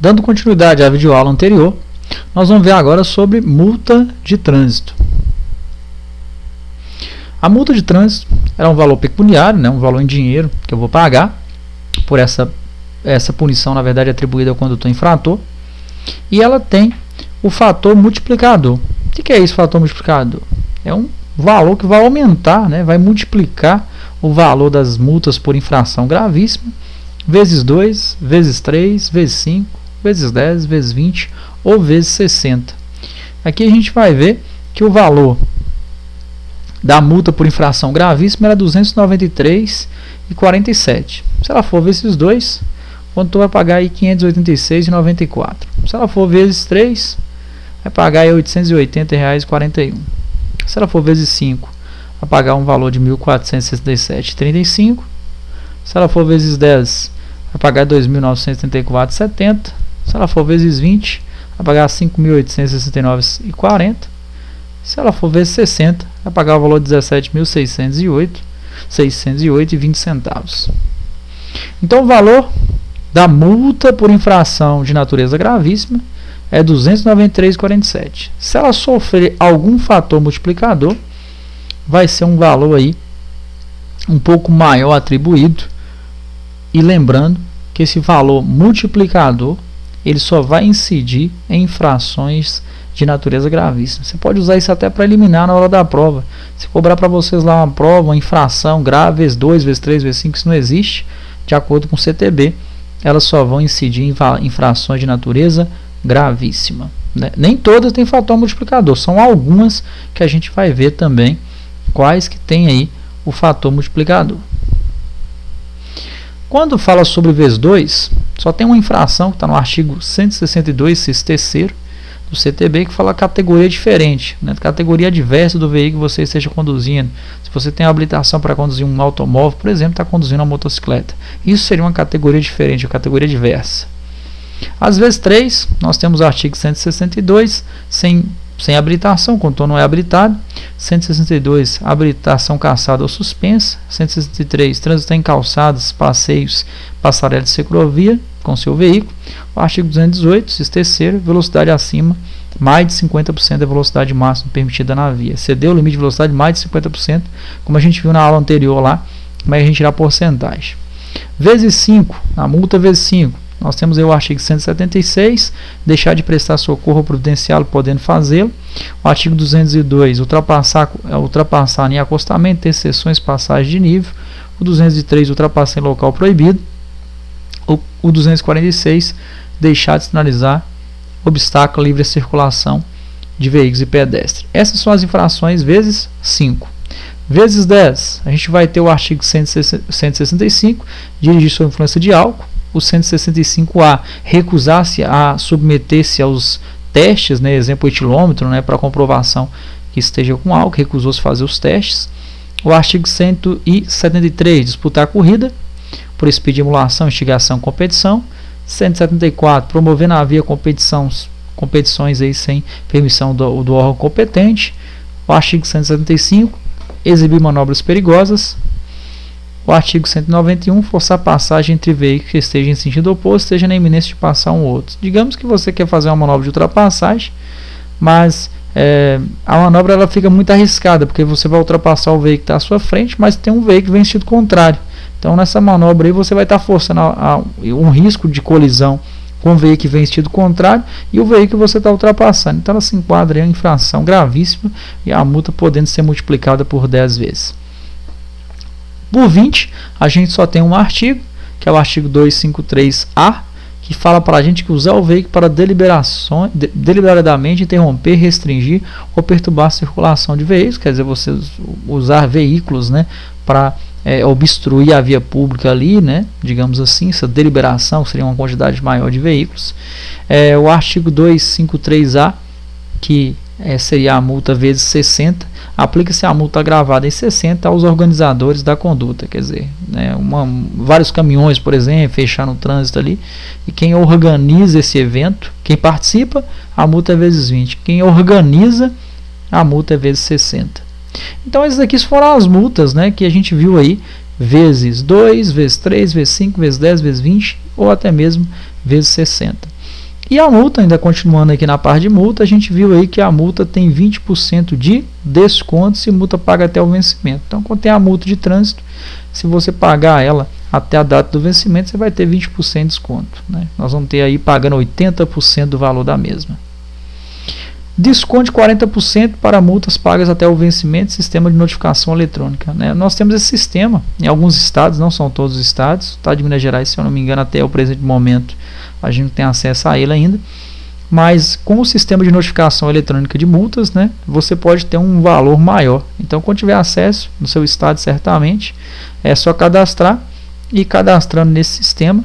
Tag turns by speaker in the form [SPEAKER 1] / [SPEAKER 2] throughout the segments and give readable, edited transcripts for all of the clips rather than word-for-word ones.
[SPEAKER 1] Dando continuidade à videoaula anterior, nós vamos ver agora sobre multa de trânsito. A multa de trânsito é um valor pecuniário, né, um valor em dinheiro que eu vou pagar por essa punição, na verdade, atribuída ao condutor infrator. E ela tem o fator multiplicador. O que é esse fator multiplicador? É um valor que vai aumentar, né, vai multiplicar o valor das multas por infração gravíssima, vezes 2, vezes 3, vezes 5, vezes 10, vezes 20 ou vezes 60. Aqui a gente vai ver que o valor da multa por infração gravíssima era 293,47. Se ela for vezes 2, o condutor vai pagar aí 586,94. Se ela for vezes 3, vai pagar aí R$ 880,41. Se ela for vezes 5, vai pagar um valor de R$ 1.467,35. Se ela for vezes 10, vai pagar R$ 2.934,70. Se ela for vezes 20, vai pagar R$ 5.869,40. Se ela for vezes 60, vai pagar o valor de R$ 17.608,20. Então o valor da multa por infração de natureza gravíssima é 293,47. Se ela sofrer algum fator multiplicador, vai ser um valor aí um pouco maior atribuído. E lembrando que esse valor multiplicador ele só vai incidir em infrações de natureza gravíssima. Você pode usar isso até para eliminar na hora da prova. Se cobrar para vocês lá uma prova, uma infração grave, vezes 2, vezes 3, vezes 5, isso não existe. De acordo com o CTB, elas só vão incidir em infrações de natureza gravíssima, né? Nem todas têm fator multiplicador, são algumas que a gente vai ver também quais que tem aí o fator multiplicador. Quando fala sobre vezes 2, só tem uma infração que está no artigo 162, inciso 3º do CTB, que fala categoria diferente, né? Categoria adversa do veículo que você esteja conduzindo. Se você tem habilitação para conduzir um automóvel, por exemplo, está conduzindo uma motocicleta, isso seria uma categoria diferente, uma categoria diversa. Às vezes 3, nós temos o artigo 162, sem habilitação, o condutor não é habilitado. 162, habilitação cassada ou suspensa. 163, trânsito em calçadas, passeios, passarela de ciclovia com seu veículo. O artigo 218, inciso 3º, velocidade acima mais de 50% da velocidade máxima permitida na via. Excedeu o limite de velocidade mais de 50%, como a gente viu na aula anterior lá, mas a gente irá porcentagem. Vezes 5, a multa vezes 5. Nós temos aí o artigo 176, deixar de prestar socorro ou providenciá-lo, podendo fazê-lo. O artigo 202, ultrapassar em acostamento, ter sessões, passagem de nível. O 203, ultrapassar em local proibido. O 246, deixar de sinalizar obstáculo à livre circulação de veículos e pedestres. Essas são as infrações vezes 5. Vezes 10, a gente vai ter o artigo 165, dirigir sob influência de álcool. O 165A, recusar-se a submeter-se aos testes, né, exemplo, o etilômetro, né, para comprovação que esteja com álcool, recusou-se fazer os testes. O artigo 173, disputar a corrida por speed de emulação, instigação, competição. 174, promover na via competições aí sem permissão do órgão competente. O artigo 175, exibir manobras perigosas. O artigo 191, forçar passagem entre veículos que estejam em sentido oposto, esteja na iminência de passar um outro. Digamos que você quer fazer uma manobra de ultrapassagem, mas a manobra ela fica muito arriscada, porque você vai ultrapassar o veículo que está à sua frente, mas tem um veículo que vem em sentido contrário. Então nessa manobra aí você vai estar forçando um risco de colisão com o veículo que vem em sentido contrário e o veículo que você está ultrapassando. Então ela se enquadra em infração gravíssima e a multa podendo ser multiplicada por 10 vezes. Por 20, a gente só tem um artigo, que é o artigo 253A, que fala para a gente que usar o veículo para deliberadamente interromper, restringir ou perturbar a circulação de veículos, quer dizer, você usar veículos, né, para obstruir a via pública ali, né, digamos assim, essa deliberação seria uma quantidade maior de veículos. O artigo 253A, que seria a multa vezes 60, aplica-se a multa agravada em 60 aos organizadores da conduta, quer dizer, né, vários caminhões, por exemplo, fechar no trânsito ali, e quem organiza esse evento, quem participa, a multa é vezes 20, quem organiza, a multa é vezes 60. Então essas aqui foram as multas, né, que a gente viu aí, vezes 2, vezes 3, vezes 5, vezes 10, vezes 20, ou até mesmo vezes 60. E a multa, ainda continuando aqui na parte de multa, a gente viu aí que a multa tem 20% de desconto se multa paga até o vencimento. Então, quando tem a multa de trânsito, se você pagar ela até a data do vencimento, você vai ter 20% de desconto, né? Nós vamos ter aí pagando 80% do valor da mesma. Desconto de 40% para multas pagas até o vencimento, sistema de notificação eletrônica, né? Nós temos esse sistema em alguns estados, não são todos os estados. O estado de Minas Gerais, se eu não me engano, até o presente momento, a gente não tem acesso a ele ainda. Mas com o sistema de notificação eletrônica de multas, né, você pode ter um valor maior. Então, quando tiver acesso no seu estado, certamente, é só cadastrar, e cadastrando nesse sistema,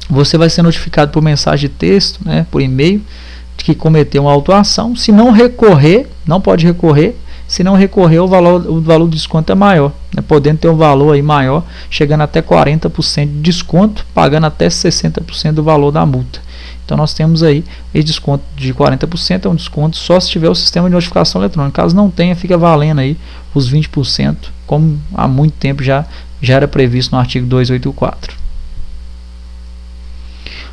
[SPEAKER 1] você vai ser notificado por mensagem de texto, né, por e-mail, de que cometeu uma autuação. Se não recorrer, não pode recorrer. Se não recorrer, o valor do desconto é maior, né, podendo ter um valor aí maior, chegando até 40% de desconto, pagando até 60% do valor da multa. Então nós temos aí esse desconto de 40%, é um desconto só se tiver o sistema de notificação eletrônica. Caso não tenha, fica valendo aí os 20%, como há muito tempo já era previsto no artigo 284.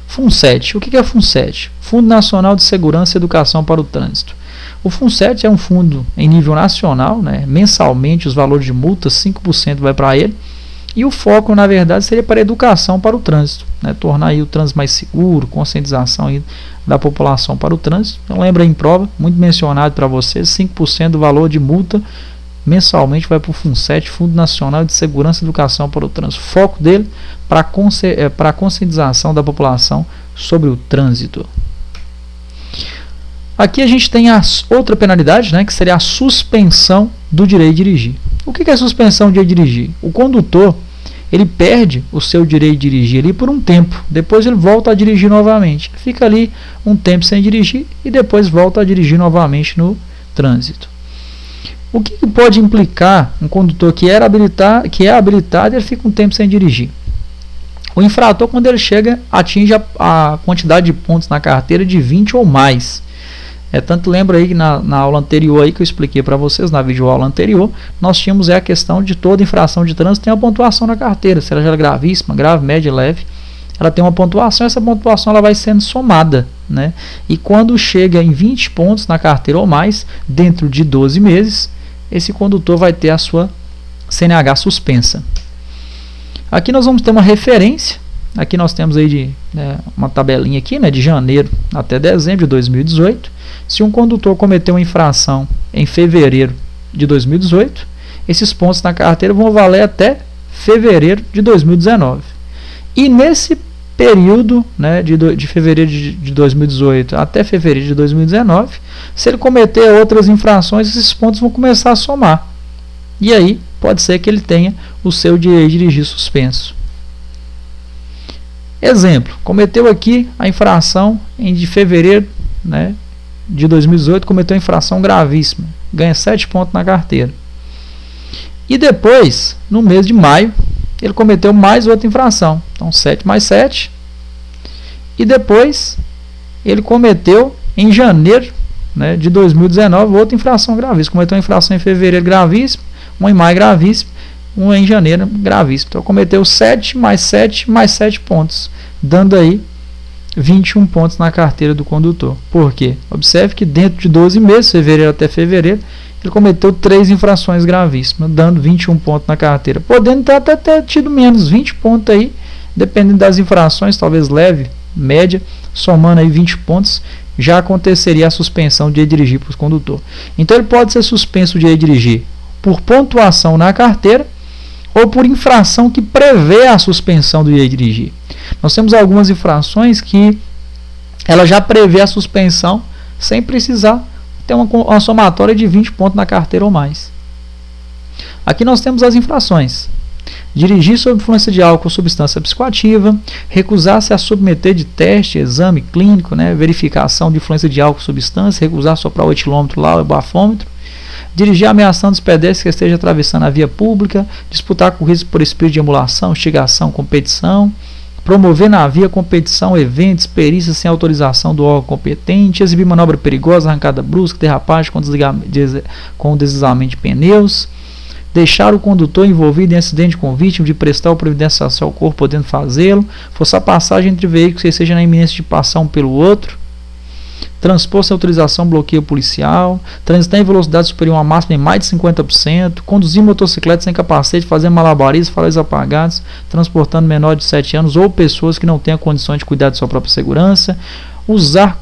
[SPEAKER 1] FUNSET. O que é FUNSET? Fundo Nacional de Segurança e Educação para o Trânsito. O FUNSET é um fundo em nível nacional, né? Mensalmente os valores de multa, 5% vai para ele. E o foco, na verdade, seria para a educação para o trânsito, né? Tornar aí o trânsito mais seguro, conscientização aí da população para o trânsito. Então, lembra aí em prova, muito mencionado para vocês, 5% do valor de multa mensalmente vai para o FUNSET, Fundo Nacional de Segurança e Educação para o Trânsito. Foco dele para a conscientização da população sobre o trânsito. Aqui a gente tem a outra penalidade, né, que seria a suspensão do direito de dirigir. O que é a suspensão do direito de dirigir? O condutor, ele perde o seu direito de dirigir ali por um tempo, depois ele volta a dirigir novamente. Ele fica ali um tempo sem dirigir e depois volta a dirigir novamente no trânsito. O que pode implicar um condutor que é habilitado e ele fica um tempo sem dirigir? O infrator, quando ele chega, atinge a quantidade de pontos na carteira de 20 ou mais. Tanto lembra aí que na aula anterior aí que eu expliquei para vocês, na videoaula anterior, nós tínhamos a questão de toda infração de trânsito tem uma pontuação na carteira, se ela já é gravíssima, grave, média, leve, ela tem uma pontuação, essa pontuação ela vai sendo somada, né? E quando chega em 20 pontos na carteira ou mais, dentro de 12 meses, esse condutor vai ter a sua CNH suspensa. Aqui nós vamos ter uma referência. Aqui nós temos aí uma tabelinha aqui, né, de janeiro até dezembro de 2018. Se um condutor cometeu uma infração em fevereiro de 2018, esses pontos na carteira vão valer até fevereiro de 2019. E nesse período, né, de fevereiro de 2018 até fevereiro de 2019, se ele cometer outras infrações, esses pontos vão começar a somar. E aí pode ser que ele tenha o seu direito de dirigir suspenso. Exemplo, cometeu aqui a infração de fevereiro, né, de 2018, cometeu uma infração gravíssima, ganha 7 pontos na carteira. E depois, no mês de maio, ele cometeu mais outra infração, então 7 mais 7. E depois, ele cometeu em janeiro, né, de 2019 outra infração gravíssima. Cometeu uma infração em fevereiro gravíssima, uma em maio gravíssima, uma em janeiro gravíssima. Então cometeu 7 mais 7 mais 7 pontos, dando aí 21 pontos na carteira do condutor. Por quê? Observe que dentro de 12 meses, fevereiro até fevereiro, ele cometeu 3 infrações gravíssimas, dando 21 pontos na carteira. Podendo até ter tido menos 20 pontos aí, dependendo das infrações, talvez leve, média, somando aí 20 pontos, já aconteceria a suspensão de direito de dirigir para o condutor. Então ele pode ser suspenso de direito de dirigir por pontuação na carteira ou por infração que prevê a suspensão do direito de dirigir. Nós temos algumas infrações que ela já prevê a suspensão sem precisar ter uma somatória de 20 pontos na carteira ou mais. Aqui nós temos as infrações: dirigir sob influência de álcool ou substância psicoativa, recusar-se a submeter de teste, exame clínico, né, verificação de influência de álcool ou substância, recusar soprar o etilômetro lá, o bafômetro, dirigir ameaçando os pedestres que estejam atravessando a via pública, disputar corridas por espírito de emulação, instigação, competição, promover na via competição, eventos, perícias sem autorização do órgão competente, exibir manobra perigosa, arrancada brusca, derrapagem com deslizamento de pneus, deixar o condutor envolvido em acidente com vítima de prestar o providência social ao corpo podendo fazê-lo, forçar a passagem entre veículos que seja na iminência de passar um pelo outro, transpor sem autorização bloqueio policial, transitar em velocidade superior a uma máxima em mais de 50%, conduzir motocicleta sem capacete, fazer malabarismo, faróis apagados, transportando menor de 7 anos ou pessoas que não tenham condições de cuidar de sua própria segurança, usar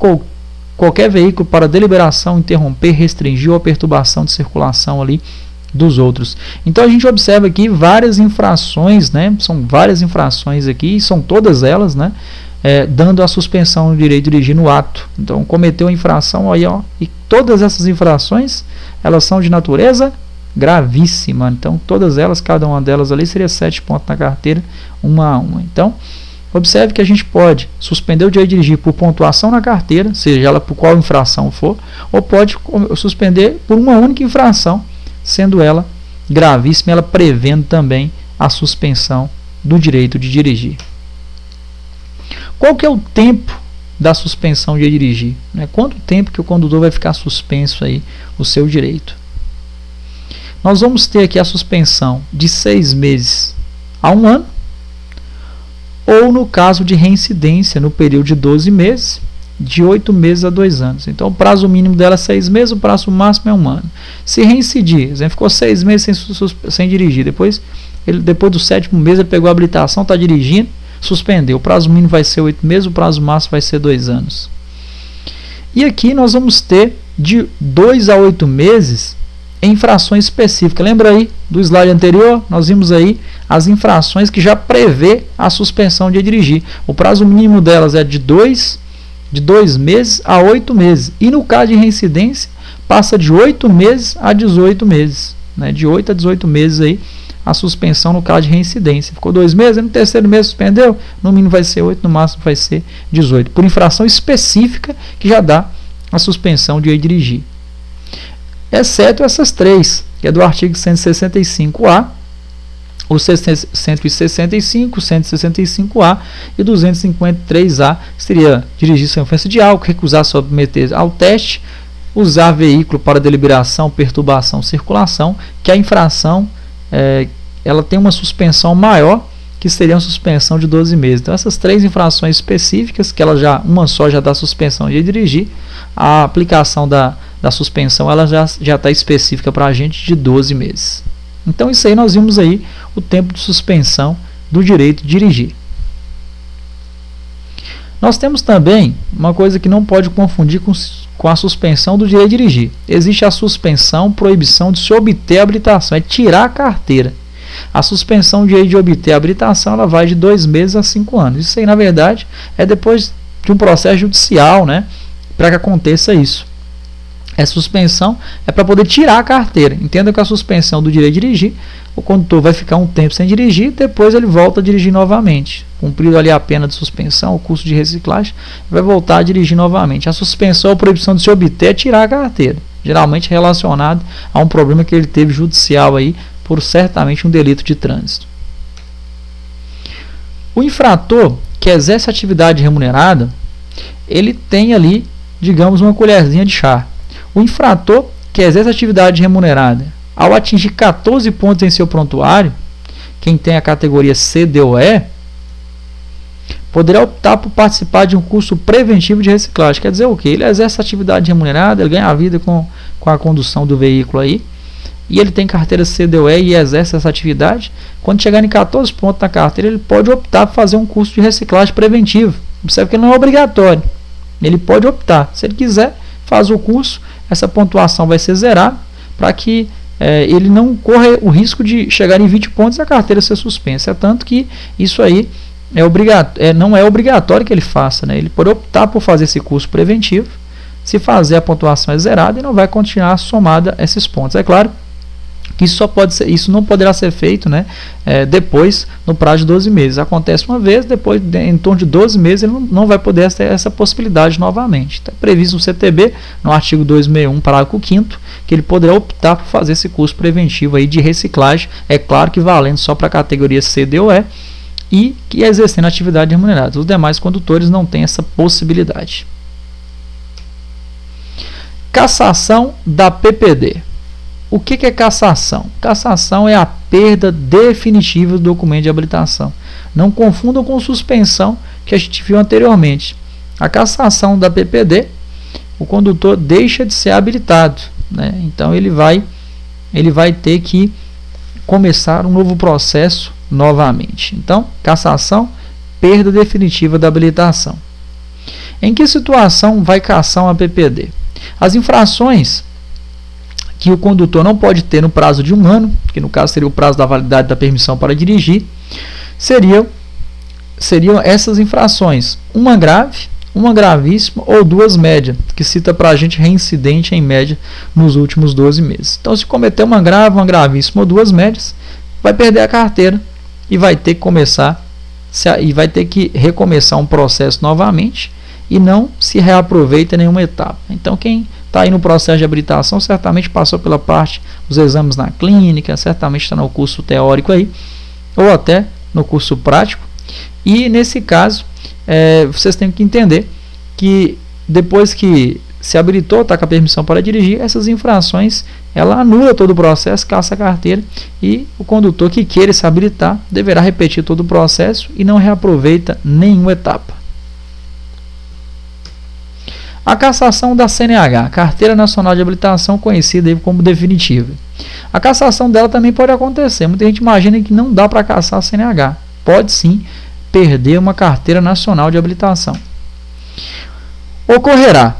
[SPEAKER 1] qualquer veículo para deliberação, interromper, restringir ou a perturbação de circulação ali dos outros. Então a gente observa aqui várias infrações, né? São várias infrações aqui, são todas elas, né? Dando a suspensão do direito de dirigir no ato. Então cometeu a infração aí, ó, e todas essas infrações, elas são de natureza gravíssima. Então todas elas, cada uma delas ali seria 7 pontos na carteira, uma a uma. Então observe que a gente pode suspender o direito de dirigir por pontuação na carteira, seja ela por qual infração for, ou pode suspender por uma única infração, sendo ela gravíssima, ela prevendo também a suspensão do direito de dirigir. Qual que é o tempo da suspensão de dirigir? Quanto tempo que o condutor vai ficar suspenso aí o seu direito? Nós vamos ter aqui a suspensão de 6 meses a 1 ano, ou no caso de reincidência, no período de 12 meses, de 8 meses a 2 anos. Então o prazo mínimo dela é 6 meses, o prazo máximo é 1 ano. Se reincidir, exemplo, ficou 6 meses sem dirigir, depois do 7º mês ele pegou a habilitação, está dirigindo, suspendeu. O prazo mínimo vai ser 8 meses, o prazo máximo vai ser 2 anos. E aqui nós vamos ter de 2 a 8 meses em infrações específicas. Lembra aí do slide anterior? Nós vimos aí as infrações que já prevê a suspensão de dirigir. O prazo mínimo delas é de 2 meses a 8 meses. E no caso de reincidência, passa de 8 meses a 18 meses. Né? De 8 a 18 meses aí a suspensão no caso de reincidência. Ficou 2 meses, no 3º mês suspendeu, no mínimo vai ser 8, no máximo vai ser 18. Por infração específica que já dá a suspensão de dirigir. Exceto essas 3, que é do artigo 165A, o 165, 165A e 253A, que seria dirigir sem ofensa de álcool, recusar submeter ao teste, usar veículo para deliberação, perturbação, circulação, que a infração ela tem uma suspensão maior, que seria uma suspensão de 12 meses. Então essas 3 infrações específicas, que ela uma só já dá suspensão de dirigir, a aplicação da suspensão ela já está específica para a gente de 12 meses. Então isso aí nós vimos aí o tempo de suspensão do direito de dirigir. Nós temos também uma coisa que não pode confundir com a suspensão do direito de dirigir. Existe a suspensão, proibição de se obter a habilitação, é tirar a carteira. A suspensão do direito de obter a habilitação ela vai de 2 meses a 5 anos. Isso aí, na verdade, é depois de um processo judicial, né, para que aconteça isso. Essa suspensão é para poder tirar a carteira. Entenda que a suspensão do direito de dirigir, o condutor vai ficar um tempo sem dirigir, depois ele volta a dirigir novamente. Cumprido ali a pena de suspensão, o curso de reciclagem, vai voltar a dirigir novamente. A suspensão ou proibição de se obter é tirar a carteira, geralmente relacionado a um problema que ele teve judicial aí, por certamente um delito de trânsito. O infrator que exerce atividade remunerada, ele tem ali, digamos, uma colherzinha de chá. O infrator que exerce atividade remunerada, ao atingir 14 pontos em seu prontuário, quem tem a categoria C/D ou E, poderá optar por participar de um curso preventivo de reciclagem. Quer dizer o quê? Ele exerce atividade remunerada, ele ganha a vida com a condução do veículo aí, e ele tem carteira C/D/E e exerce essa atividade. Quando chegar em 14 pontos na carteira, ele pode optar por fazer um curso de reciclagem preventivo. Observe que ele não é obrigatório. Ele pode optar. Se ele quiser, faz o curso, essa pontuação vai ser zerada para que ele não corra o risco de chegar em 20 pontos e a carteira ser suspensa. É tanto que isso aí não é obrigatório que ele faça. Né? Ele pode optar por fazer esse curso preventivo. Se fazer, a pontuação é zerada e não vai continuar somada esses pontos. É claro que isso não poderá ser feito, né, depois, no prazo de 12 meses. Acontece uma vez, depois, em torno de 12 meses, ele não vai poder ter essa possibilidade novamente. Está previsto no CTB, no artigo 261, parágrafo 5º, que ele poderá optar por fazer esse curso preventivo aí de reciclagem, é claro que valendo só para a categoria C/D/E e que exercendo atividade remunerada. Os demais condutores não têm essa possibilidade. Cassação da PPD. o que é cassação? Cassação é a perda definitiva do documento de habilitação. Não confundam com suspensão, que a gente viu anteriormente. A cassação da PPD, o condutor deixa de ser habilitado, né? Então ele vai ter que começar um novo processo novamente. Então, cassação, perda definitiva da habilitação. Em que situação vai cassar uma PPD? As infrações que o condutor não pode ter no prazo de 1 ano, que no caso seria o prazo da validade da permissão para dirigir, seriam essas infrações: uma grave, uma gravíssima ou 2 médias, que cita para a gente reincidente em média nos últimos 12 meses. Então, se cometer uma grave, uma gravíssima ou 2 médias, vai perder a carteira e vai ter que recomeçar um processo novamente e não se reaproveita nenhuma etapa. Então, quem está aí no processo de habilitação certamente passou pela parte dos exames na clínica, certamente está no curso teórico aí, ou até no curso prático. E nesse caso, vocês têm que entender que depois que se habilitou, está com a permissão para dirigir, essas infrações, ela anula todo o processo, cassa a carteira, e o condutor que queira se habilitar deverá repetir todo o processo e não reaproveita nenhuma etapa. A cassação da CNH, Carteira Nacional de Habilitação, conhecida aí como definitiva. A cassação dela também pode acontecer. Muita gente imagina que não dá para cassar a CNH. Pode sim perder uma Carteira Nacional de Habilitação. Ocorrerá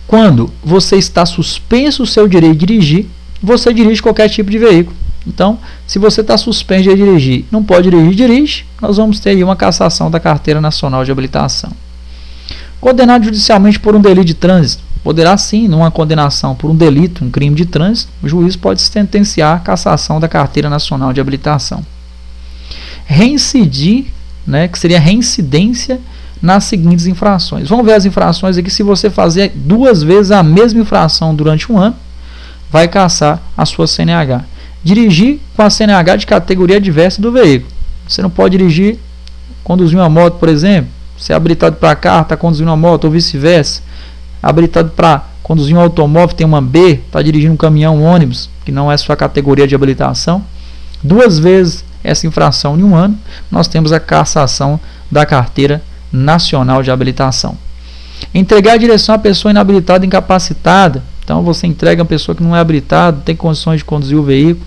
[SPEAKER 1] quando você está suspenso o seu direito de dirigir, você dirige qualquer tipo de veículo. Então, se você está suspenso de dirigir, não pode dirige, nós vamos ter aí uma cassação da Carteira Nacional de Habilitação. Condenado judicialmente por um delito de trânsito, poderá sim, numa condenação por um delito, um crime de trânsito, o juiz pode sentenciar a cassação da Carteira Nacional de Habilitação. Reincidir, né, que seria reincidência nas seguintes infrações. Vamos ver as infrações aqui. Se você fazer 2 vezes a mesma infração durante 1 ano, vai cassar a sua CNH. Dirigir com a CNH de categoria diversa do veículo. Você não pode dirigir, conduzir uma moto, por exemplo. Você é habilitado para carro, está conduzindo uma moto, ou vice-versa. Habilitado para conduzir um automóvel, tem uma B, está dirigindo um caminhão, um ônibus, que não é sua categoria de habilitação. 2 vezes essa infração em 1 ano, nós temos a cassação da Carteira Nacional de Habilitação. Entregar a direção à pessoa inabilitada, incapacitada. Então, você entrega a pessoa que não é habilitada, tem condições de conduzir o veículo.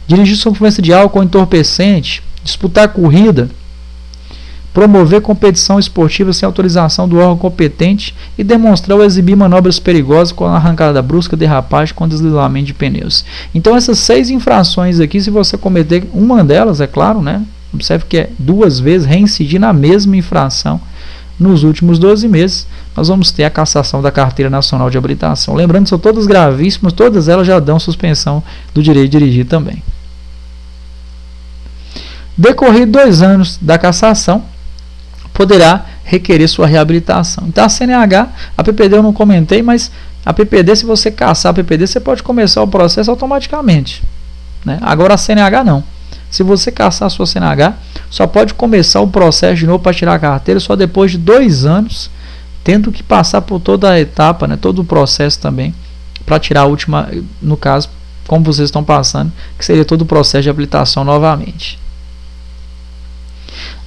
[SPEAKER 1] Dirigir sob influência de álcool ou entorpecente. Disputar corrida. Promover competição esportiva sem autorização do órgão competente e demonstrar ou exibir manobras perigosas com arrancada brusca, derrapagem com deslizamento de pneus. Então, essas 6 infrações aqui, se você cometer uma delas, é claro, né? Observe que é 2 vezes reincidir na mesma infração nos últimos 12 meses, nós vamos ter a cassação da Carteira Nacional de Habilitação. Lembrando que são todas gravíssimas, todas elas já dão suspensão do direito de dirigir também. Decorrido 2 anos da cassação, poderá requerer sua reabilitação. Então, a CNH, a PPD eu não comentei, mas a PPD, se você cassar a PPD, você pode começar o processo automaticamente, né? Agora, a CNH não. Se você cassar a sua CNH, só pode começar o processo de novo para tirar a carteira só depois de 2 anos, tendo que passar por toda a etapa, né, todo o processo também, para tirar a última, no caso, como vocês estão passando, que seria todo o processo de habilitação novamente.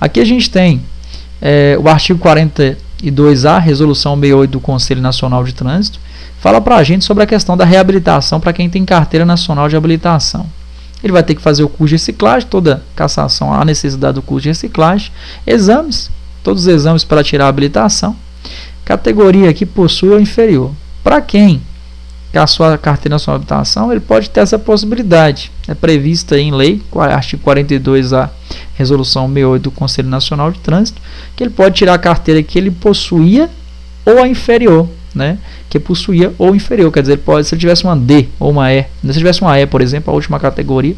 [SPEAKER 1] Aqui a gente tem o artigo 42A, resolução 68 do Conselho Nacional de Trânsito, fala para a gente sobre a questão da reabilitação para quem tem Carteira Nacional de Habilitação. Ele vai ter que fazer o curso de reciclagem, toda cassação há necessidade do curso de reciclagem, exames, todos os exames para tirar a habilitação, categoria que possui ou inferior. Para quem cassou a Carteira Nacional de Habilitação, ele pode ter essa possibilidade, é prevista em lei, artigo 42A, resolução 68 do Conselho Nacional de Trânsito, que ele pode tirar a carteira que ele possuía ou a inferior, né? Que possuía ou inferior, quer dizer, se ele tivesse uma D ou uma E, se ele tivesse uma E, por exemplo, a última categoria,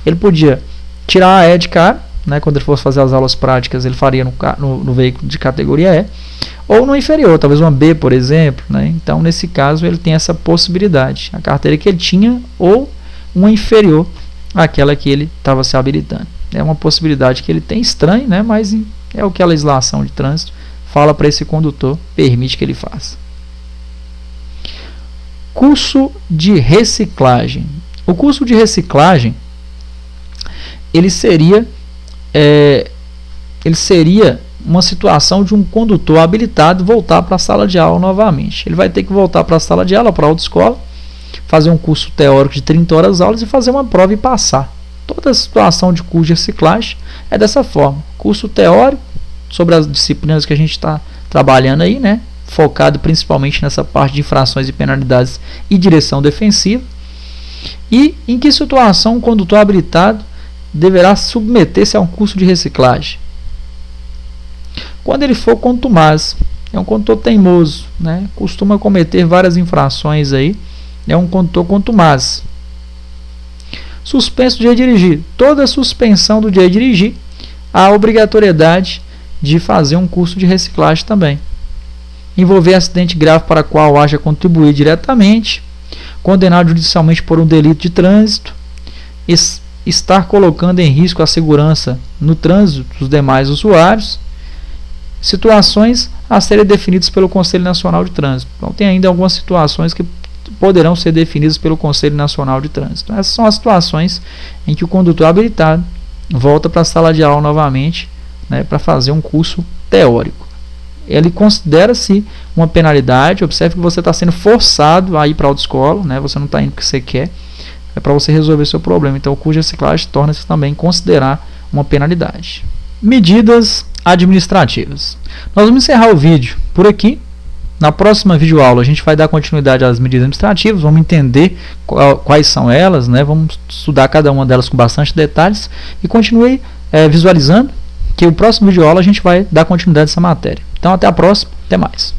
[SPEAKER 1] ele podia tirar a E de cara, né? Quando ele fosse fazer as aulas práticas, ele faria no veículo de categoria E, ou no inferior, talvez uma B, por exemplo, né? Então, nesse caso, ele tem essa possibilidade, a carteira que ele tinha ou uma inferior àquela que ele estava se habilitando. É uma possibilidade que ele tem, estranho, né? Mas é o que a legislação de trânsito fala para esse condutor, permite que ele faça. Curso de reciclagem. O curso de reciclagem ele seria uma situação de um condutor habilitado voltar para a sala de aula novamente. Ele vai ter que voltar para a sala de aula, para a autoescola, fazer um curso teórico de 30 horas aulas e fazer uma prova e passar. Toda a situação de curso de reciclagem é dessa forma. Curso teórico sobre as disciplinas que a gente está trabalhando aí, né? Focado principalmente nessa parte de infrações e penalidades e direção defensiva. E em que situação um condutor habilitado deverá submeter-se a um curso de reciclagem? Quando ele for contumaz, é um condutor teimoso, né? Costuma cometer várias infrações aí, é um condutor contumaz. Suspenso do direito de dirigir. Toda suspensão do direito de dirigir, há a obrigatoriedade de fazer um curso de reciclagem também. Envolver acidente grave para qual haja contribuído diretamente, condenado judicialmente por um delito de trânsito, estar colocando em risco a segurança no trânsito dos demais usuários, situações a serem definidas pelo Conselho Nacional de Trânsito. Então tem ainda algumas situações que poderão ser definidas pelo Conselho Nacional de Trânsito. Essas são as situações em que o condutor habilitado volta para a sala de aula novamente, né, para fazer um curso teórico. Ele considera-se uma penalidade. Observe que você está sendo forçado a ir para a autoescola, né, você não está indo porque você quer, é para você resolver seu problema. Então o curso de reciclagem torna-se também considerar uma penalidade. Medidas administrativas. Nós vamos encerrar o vídeo por aqui. Na próxima videoaula a gente vai dar continuidade às medidas administrativas, vamos entender quais são elas, né? Vamos estudar cada uma delas com bastante detalhes e continue visualizando que o próximo videoaula a gente vai dar continuidade a essa matéria. Então até a próxima, até mais.